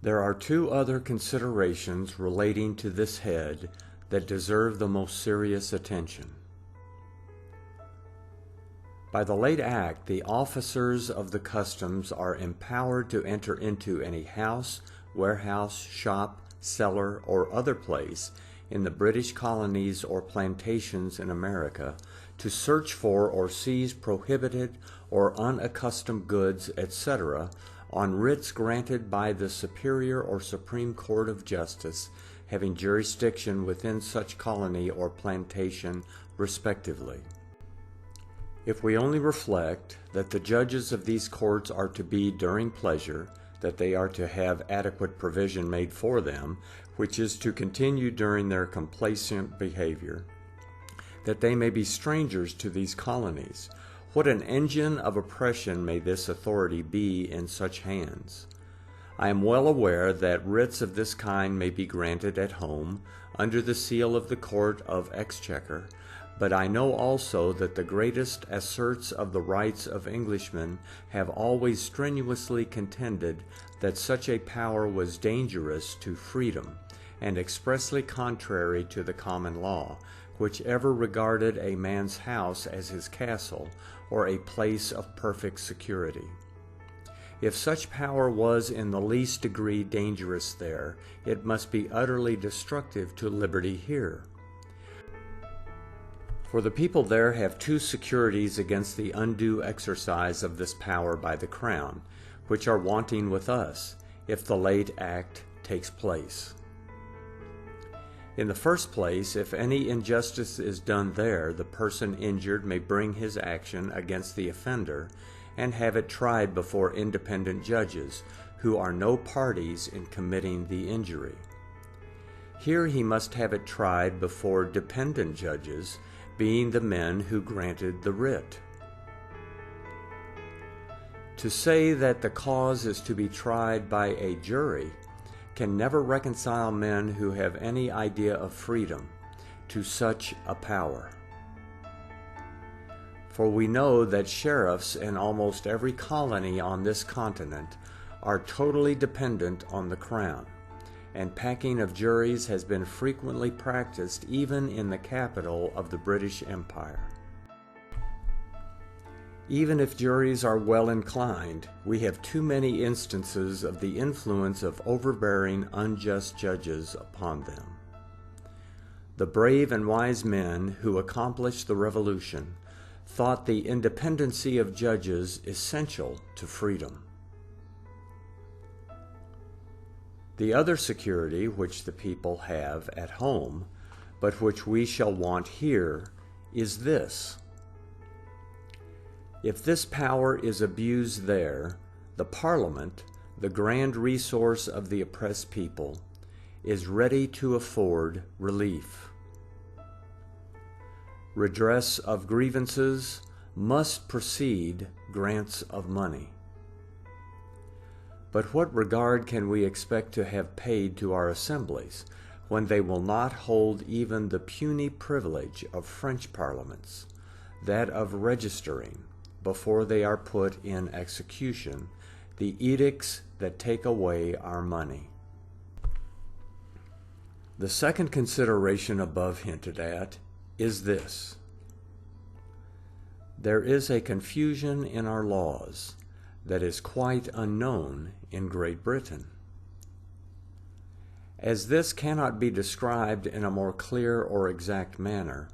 There are two other considerations relating to this head that deserve the most serious attention. By the late act, the officers of the customs are empowered to enter into any house, warehouse, shop, cellar, or other place in the British colonies or plantations in America to search for or seize prohibited or unaccustomed goods, etc., on writs granted by the Superior or Supreme Court of Justice having jurisdiction within such colony or plantation, respectively. If we only reflect that the judges of these courts are to be during pleasure, that they are to have adequate provision made for them, which is to continue during their complacent behavior, that they may be strangers to these colonies, what an engine of oppression may this authority be in such hands! I am well aware that writs of this kind may be granted at home, under the seal of the Court of Exchequer, but I know also that the greatest asserts of the rights of Englishmen have always strenuously contended that such a power was dangerous to freedom, and expressly contrary to the common law, which ever regarded a man's house as his castle, or a place of perfect security. If such power was in the least degree dangerous there, it must be utterly destructive to liberty here. For the people there have two securities against the undue exercise of this power by the Crown, which are wanting with us, if the late act takes place. In the first place, if any injustice is done there, the person injured may bring his action against the offender and have it tried before independent judges, who are no parties in committing the injury. Here he must have it tried before dependent judges, being the men who granted the writ. To say that the cause is to be tried by a jury can never reconcile men who have any idea of freedom to such a power. For we know that sheriffs in almost every colony on this continent are totally dependent on the Crown, and packing of juries has been frequently practiced even in the capital of the British Empire. Even if juries are well inclined, we have too many instances of the influence of overbearing, unjust judges upon them. The brave and wise men who accomplished the Revolution thought the independency of judges essential to freedom. The other security which the people have at home, but which we shall want here, is this. If this power is abused there, the Parliament, the grand resource of the oppressed people, is ready to afford relief. Redress of grievances must precede grants of money. But what regard can we expect to have paid to our assemblies when they will not hold even the puny privilege of French parliaments, that of registering, before they are put in execution, the edicts that take away our money? The second consideration above hinted at is this. There is a confusion in our laws that is quite unknown in Great Britain. As this cannot be described in a more clear or exact manner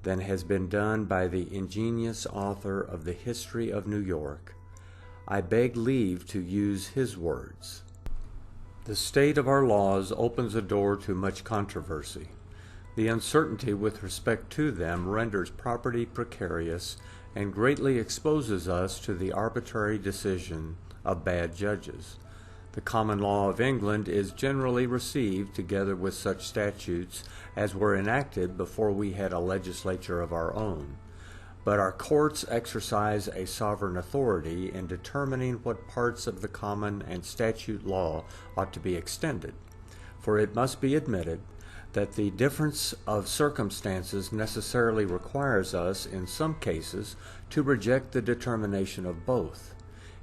than has been done by the ingenious author of the History of New York, I beg leave to use his words. The state of our laws opens a door to much controversy. The uncertainty with respect to them renders property precarious and greatly exposes us to the arbitrary decision of bad judges. The common law of England is generally received together with such statutes as were enacted before we had a legislature of our own. But our courts exercise a sovereign authority in determining what parts of the common and statute law ought to be extended, for it must be admitted that the difference of circumstances necessarily requires us, in some cases, to reject the determination of both.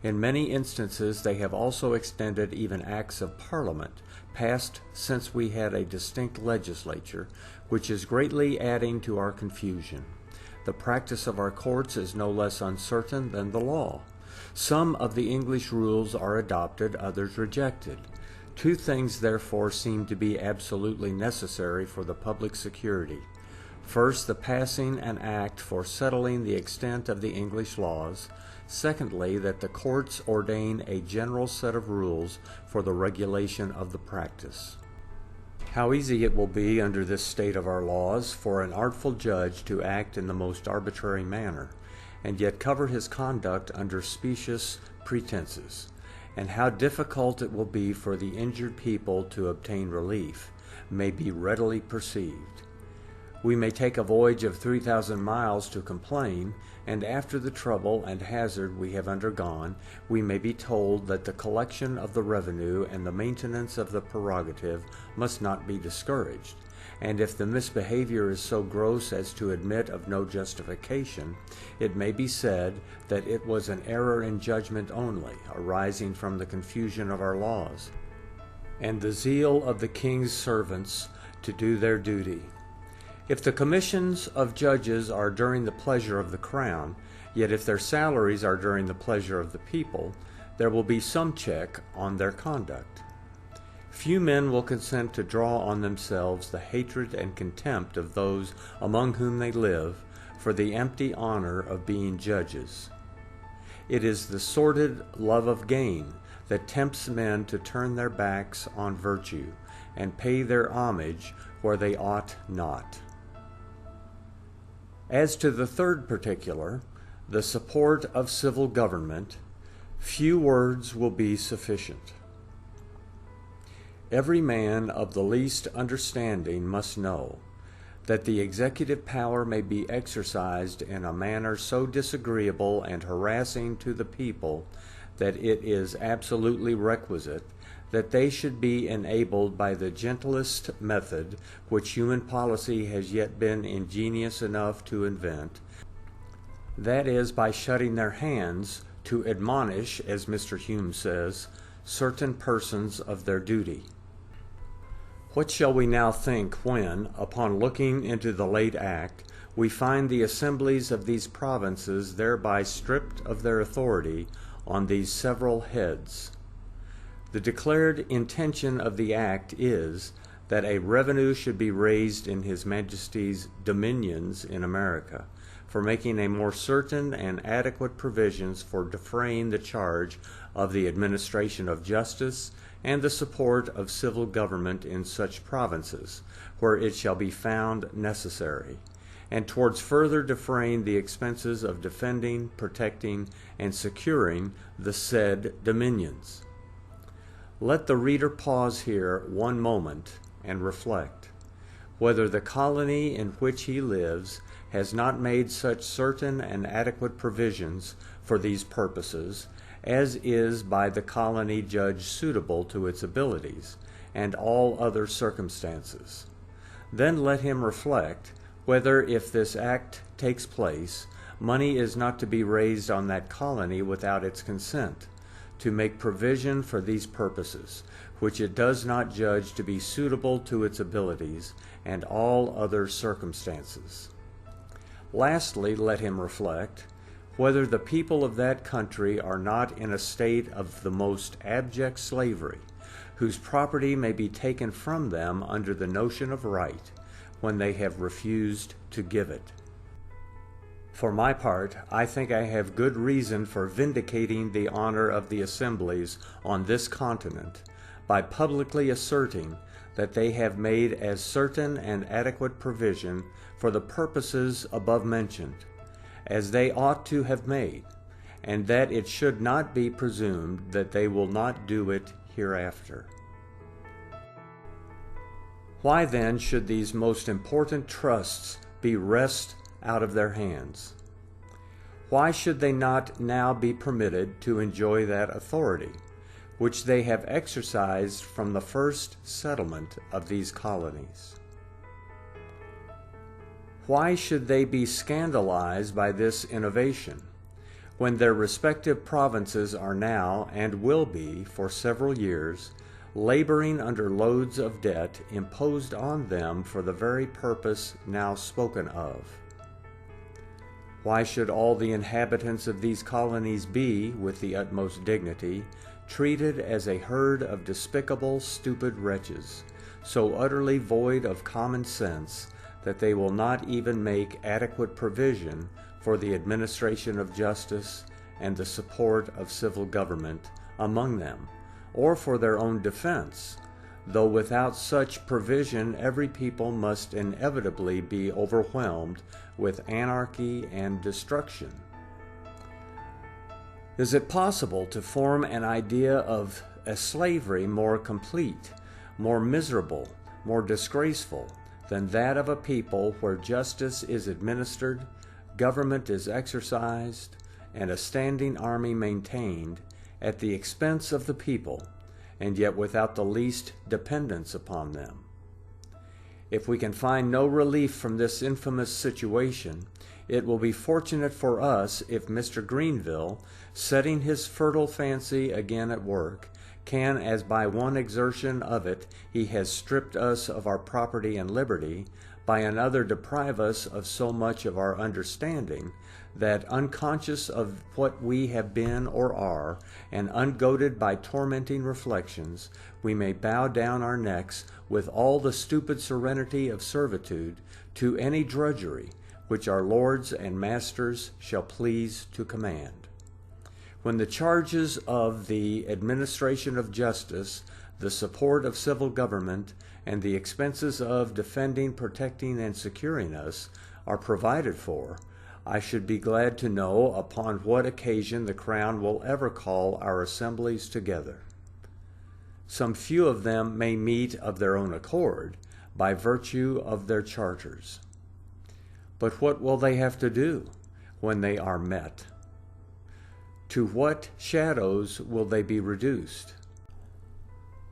In many instances they have also extended even acts of Parliament, passed since we had a distinct legislature, which is greatly adding to our confusion. The practice of our courts is no less uncertain than the law. Some of the English rules are adopted, others rejected. Two things therefore seem to be absolutely necessary for the public security. First, the passing an act for settling the extent of the English laws. Secondly, that the courts ordain a general set of rules for the regulation of the practice. How easy it will be under this state of our laws for an artful judge to act in the most arbitrary manner, and yet cover his conduct under specious pretenses, and how difficult it will be for the injured people to obtain relief, may be readily perceived. We may take a voyage of 3,000 miles to complain, and after the trouble and hazard we have undergone, we may be told that the collection of the revenue and the maintenance of the prerogative must not be discouraged, and if the misbehavior is so gross as to admit of no justification, it may be said that it was an error in judgment only, arising from the confusion of our laws, and the zeal of the king's servants to do their duty. If the commissions of judges are during the pleasure of the crown, yet if their salaries are during the pleasure of the people, there will be some check on their conduct. Few men will consent to draw on themselves the hatred and contempt of those among whom they live for the empty honor of being judges. It is the sordid love of gain that tempts men to turn their backs on virtue and pay their homage where they ought not. As to the third particular, the support of civil government, few words will be sufficient. Every man of the least understanding must know that the executive power may be exercised in a manner so disagreeable and harassing to the people that it is absolutely requisite that they should be enabled by the gentlest method which human policy has yet been ingenious enough to invent, that is, by shutting their hands to admonish, as Mr. Hume says, certain persons of their duty. What shall we now think when, upon looking into the late act, we find the assemblies of these provinces thereby stripped of their authority on these several heads? The declared intention of the act is that a revenue should be raised in His Majesty's dominions in America, for making a more certain and adequate provisions for defraying the charge of the administration of justice and the support of civil government in such provinces, where it shall be found necessary, and towards further defraying the expenses of defending, protecting, and securing the said dominions. Let the reader pause here one moment and reflect whether the colony in which he lives has not made such certain and adequate provisions for these purposes as is by the colony judged suitable to its abilities and all other circumstances. Then let him reflect whether, if this act takes place, money is not to be raised on that colony without its consent, to make provision for these purposes, which it does not judge to be suitable to its abilities and all other circumstances. Lastly, let him reflect whether the people of that country are not in a state of the most abject slavery, whose property may be taken from them under the notion of right, when they have refused to give it. For my part, I think I have good reason for vindicating the honor of the assemblies on this continent by publicly asserting that they have made as certain and adequate provision for the purposes above mentioned, as they ought to have made, and that it should not be presumed that they will not do it hereafter. Why then should these most important trusts be wrested out of their hands? Why should they not now be permitted to enjoy that authority, which they have exercised from the first settlement of these colonies? Why should they be scandalized by this innovation, when their respective provinces are now, and will be for several years, laboring under loads of debt imposed on them for the very purpose now spoken of. Why should all the inhabitants of these colonies be, with the utmost dignity, treated as a herd of despicable, stupid wretches, so utterly void of common sense that they will not even make adequate provision for the administration of justice and the support of civil government among them, or for their own defense, though without such provision every people must inevitably be overwhelmed with anarchy and destruction? Is it possible to form an idea of a slavery more complete, more miserable, more disgraceful than that of a people where justice is administered, government is exercised, and a standing army maintained at the expense of the people, and yet without the least dependence upon them? If we can find no relief from this infamous situation, it will be fortunate for us if Mr. Greenville, setting his fertile fancy again at work, can, as by one exertion of it he has stripped us of our property and liberty, by another deprive us of so much of our understanding, that, unconscious of what we have been or are, and ungoaded by tormenting reflections, we may bow down our necks with all the stupid serenity of servitude to any drudgery which our lords and masters shall please to command. When the charges of the administration of justice, the support of civil government, and the expenses of defending, protecting, and securing us are provided for, I should be glad to know upon what occasion the Crown will ever call our assemblies together. Some few of them may meet of their own accord, by virtue of their charters. But what will they have to do when they are met? To what shadows will they be reduced?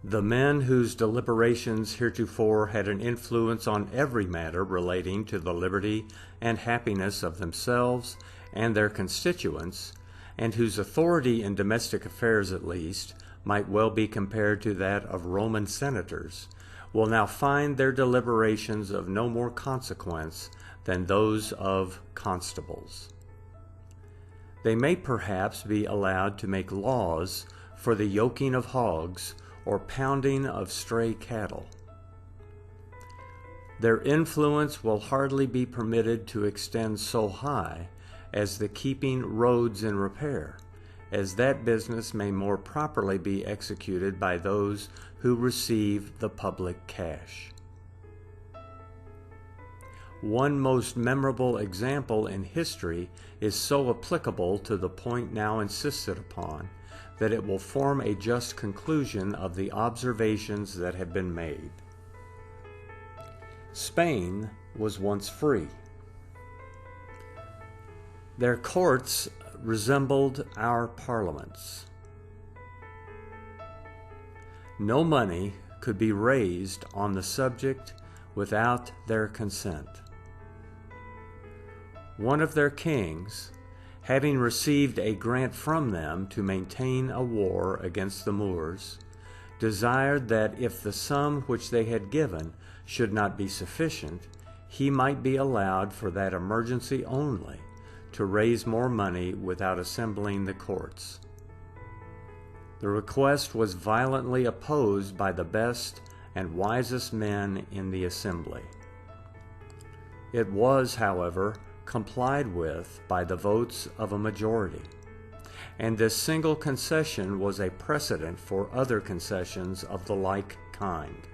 The men whose deliberations heretofore had an influence on every matter relating to the liberty and happiness of themselves and their constituents, and whose authority in domestic affairs at least might well be compared to that of Roman senators, will now find their deliberations of no more consequence than those of constables. They may perhaps be allowed to make laws for the yoking of hogs or pounding of stray cattle. Their influence will hardly be permitted to extend so high as the keeping roads in repair, as that business may more properly be executed by those who receive the public cash. One most memorable example in history is so applicable to the point now insisted upon that it will form a just conclusion of the observations that have been made. Spain was once free. Their courts resembled our parliaments. No money could be raised on the subject without their consent. One of their kings, having received a grant from them to maintain a war against the Moors, desired that if the sum which they had given should not be sufficient, he might be allowed for that emergency only to raise more money without assembling the courts. The request was violently opposed by the best and wisest men in the assembly. It was, however, complied with by the votes of a majority, and this single concession was a precedent for other concessions of the like kind,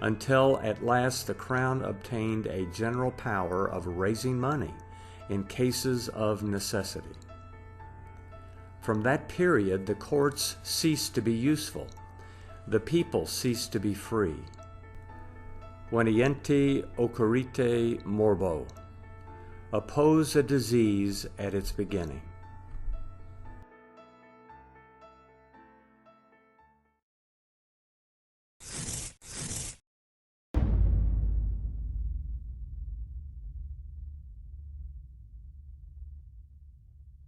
until at last the Crown obtained a general power of raising money in cases of necessity. From that period the courts ceased to be useful, the people ceased to be free. Veniente occurrite morbo. Oppose a disease at its beginning.